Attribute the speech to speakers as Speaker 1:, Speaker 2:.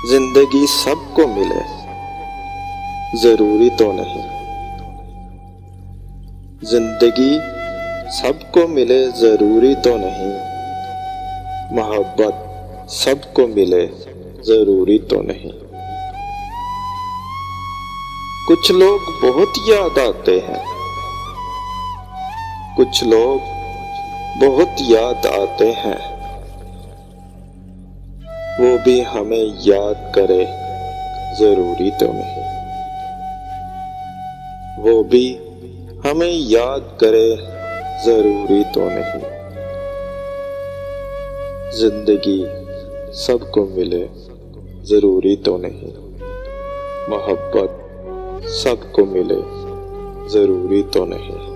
Speaker 1: زندگی سب کو ملے ضروری تو نہیں، زندگی سب کو ملے ضروری تو نہیں، محبت سب کو ملے ضروری تو نہیں۔ کچھ لوگ بہت یاد آتے ہیں، کچھ لوگ بہت یاد آتے ہیں، وہ بھی ہمیں یاد کرے ضروری تو نہیں، وہ بھی ہمیں یاد کرے ضروری تو نہیں۔ زندگی سب کو ملے ضروری تو نہیں، محبت سب کو ملے ضروری تو نہیں۔